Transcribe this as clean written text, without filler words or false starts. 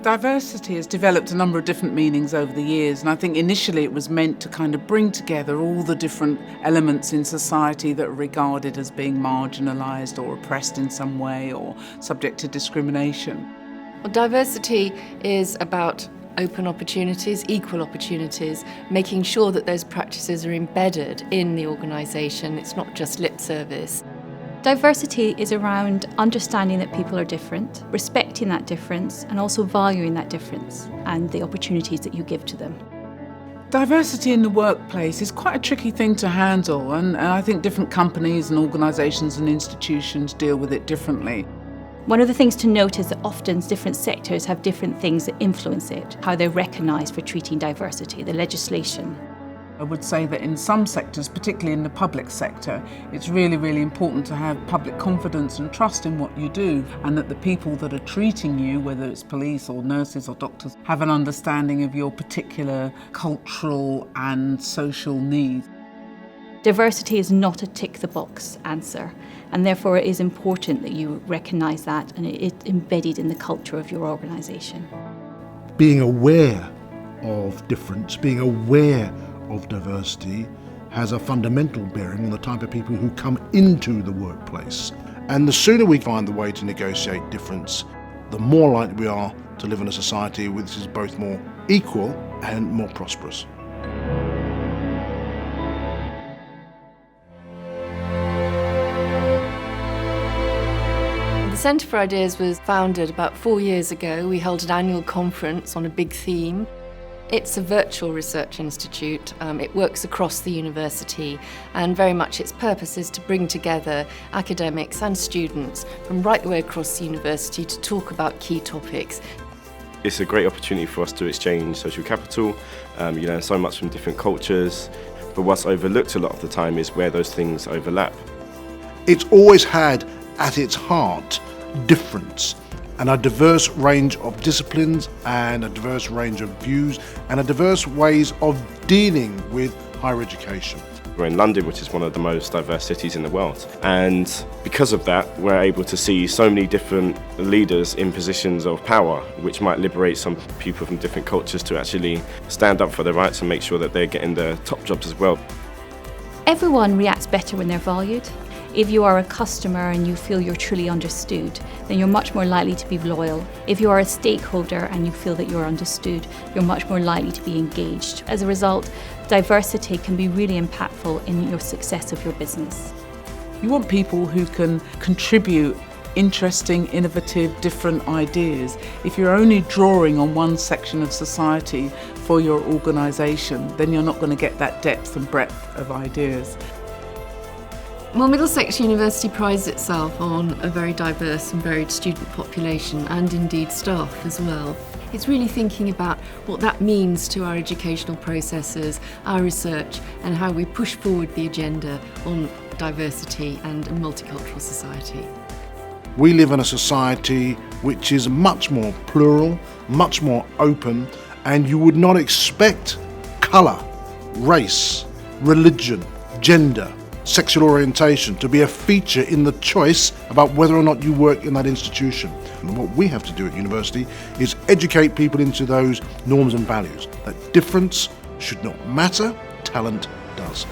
Diversity has developed a number of different meanings over the years, and I think initially it was meant to kind of bring together all the different elements in society that are regarded as being marginalised or oppressed in some way or subject to discrimination. Well, diversity is about open opportunities, equal opportunities, making sure that those practices are embedded in the organisation. It's not just lip service. Diversity is around understanding that people are different, respecting that difference, and also valuing that difference and the opportunities that you give to them. Diversity in the workplace is quite a tricky thing to handle, and I think different companies and organisations and institutions deal with it differently. One of the things to note is that often different sectors have different things that influence it, how they're recognised for treating diversity, the legislation. I would say that in some sectors, particularly in the public sector, it's really, really important to have public confidence and trust in what you do, and that the people that are treating you, whether it's police or nurses or doctors, have an understanding of your particular cultural and social needs. Diversity is not a tick-the-box answer, and therefore it is important that you recognise that and it's embedded in the culture of your organisation. Being aware of difference, being aware of diversity has a fundamental bearing on the type of people who come into the workplace. And the sooner we find the way to negotiate difference, the more likely we are to live in a society which is both more equal and more prosperous. The Centre for Ideas was founded about 4 years ago. We held an annual conference on a big theme. It's a virtual research institute. It works across the university, and very much its purpose is to bring together academics and students from right the way across the university to talk about key topics. It's a great opportunity for us to exchange social capital. You learn so much from different cultures, but what's overlooked a lot of the time is where those things overlap. It's always had at its heart difference, and a diverse range of disciplines and a diverse range of views and a diverse ways of dealing with higher education. We're in London, which is one of the most diverse cities in the world, and because of that we're able to see so many different leaders in positions of power, which might liberate some people from different cultures to actually stand up for their rights and make sure that they're getting the top jobs as well. Everyone reacts better when they're valued. If you are a customer and you feel you're truly understood, then you're much more likely to be loyal. If you are a stakeholder and you feel that you're understood, you're much more likely to be engaged. As a result, diversity can be really impactful in your success of your business. You want people who can contribute interesting, innovative, different ideas. If you're only drawing on one section of society for your organisation, then you're not going to get that depth and breadth of ideas. Well, Middlesex University prides itself on a very diverse and varied student population, and indeed staff as well. It's really thinking about what that means to our educational processes, our research, and how we push forward the agenda on diversity and a multicultural society. We live in a society which is much more plural, much more open, and you would not expect colour, race, religion, gender, sexual orientation to be a feature in the choice about whether or not you work in that institution. And what we have to do at university is educate people into those norms and values, that difference should not matter, talent does.